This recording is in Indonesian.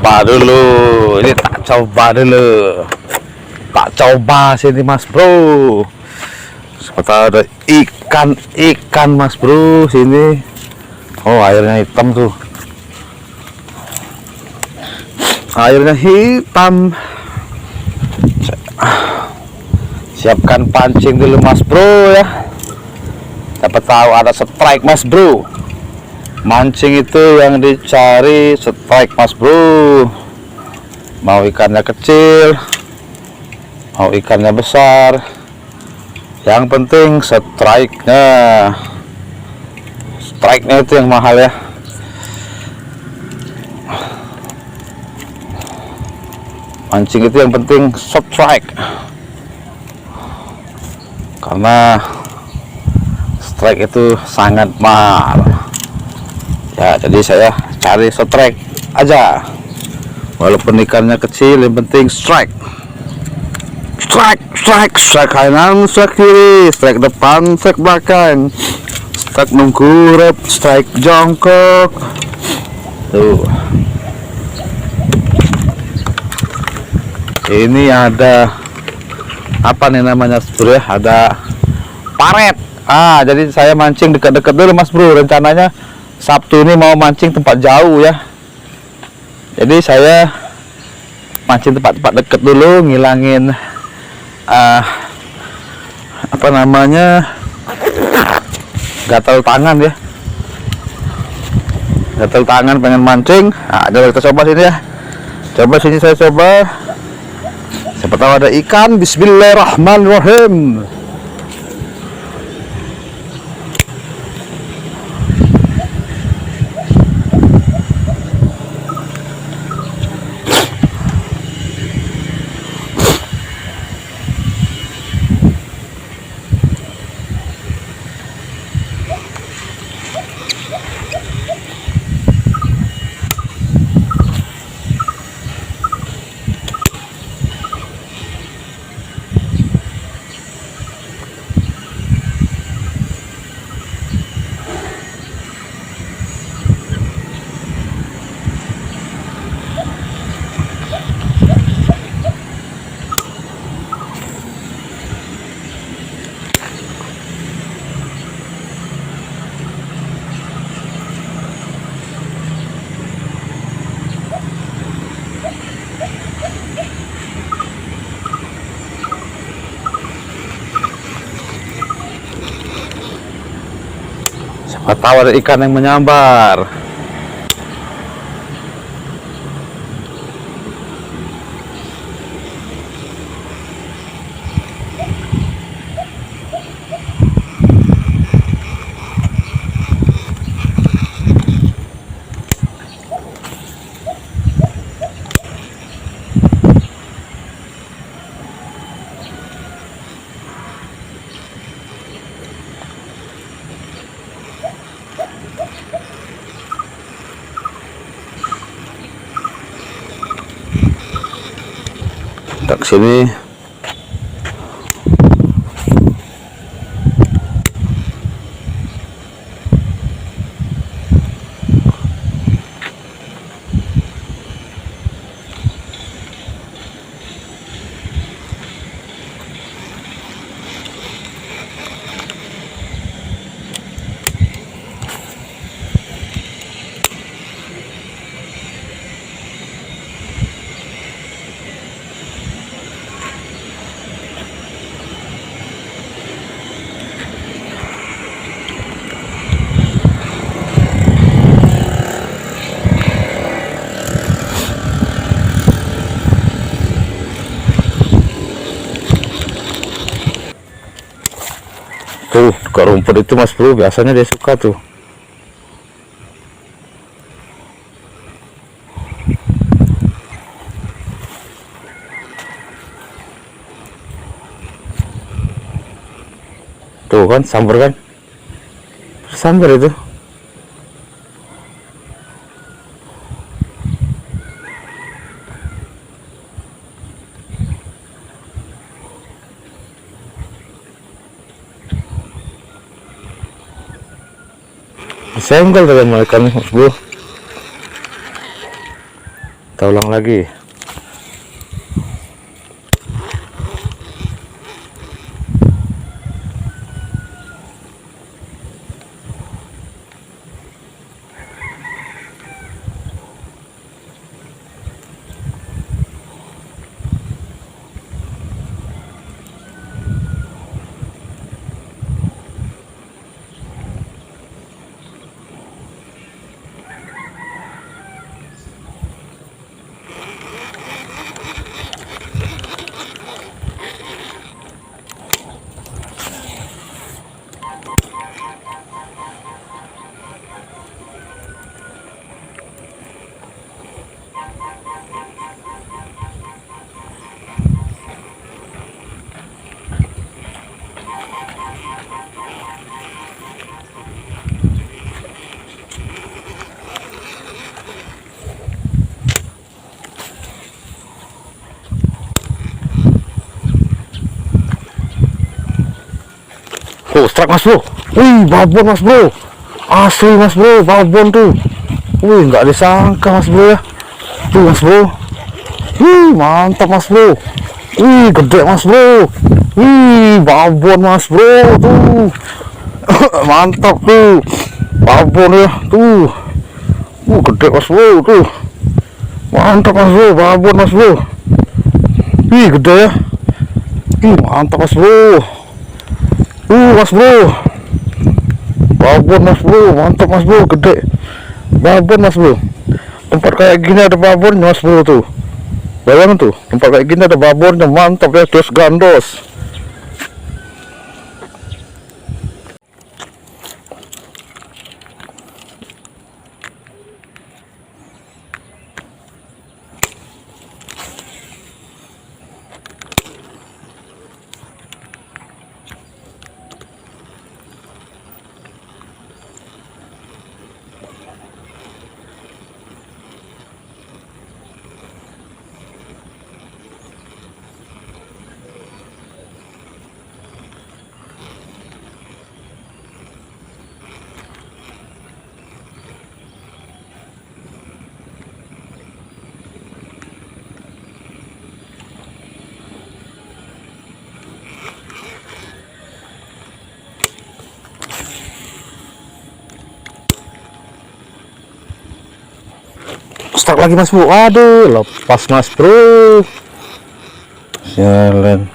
coba dulu, ini tak coba dulu, tak coba sini mas bro. Seperti ada ikan mas bro sini. Oh, airnya hitam tuh, airnya hitam. Siapkan pancing dulu mas bro ya. Dapat tahu ada strike mas bro. Mancing itu yang dicari strike mas bro. Mau ikannya kecil, mau ikannya besar, yang penting strike-nya. Strike-nya itu yang mahal ya. Mancing itu yang penting strike, karena strike itu sangat mahal ya. Jadi saya cari strike aja, walaupun ikannya kecil, yang penting strike. Strike kanan, strike kiri, strike depan, strike belakang, strike nungkurep, strike jongkok tuh. Ini ada apa nih namanya bro ya, ada paret. Jadi saya mancing dekat-dekat dulu mas bro. Rencananya Sabtu ini mau mancing tempat jauh ya. Jadi saya mancing tempat-tempat dekat dulu, ngilangin apa namanya, gatal tangan ya. Gatal tangan pengen mancing. Coba kita coba sini ya. Coba sini saya coba. Siapa tahu ada ikan. Bismillahirrahmanirrahim. Siapa tahu ada ikan yang menyambar. Ke sini tuh ke rumput itu mas bro, biasanya dia suka tuh. Tuh kan sambar kan, sambar itu. Senggol dengan mereka nih mas bro. Kita ulang lagi. Tuh, strike mas bro. Wih, babon mas bro. Asli mas bro, babon tuh. Wih, nggak disangka mas bro ya. Tuh mas bro. Wih, mantap mas bro. Wih, gede mas bro. Wih, babon mas bro tuh. Mantap tuh. Babon ya tuh. Gede mas bro tuh. Mantap mas bro, babon mas bro. Wih, gede ya. Wih, mantap mas bro. Mas bro, babon mas bro, mantap mas bro, gede babon mas bro. Tempat kayak gini ada babonnya mas bro tuh. Bayangin tuh, tempat kayak gini ada babonnya, mantap ya, dos gandos. Stuck lagi mas bro, aduh lepas mas bro, jalan.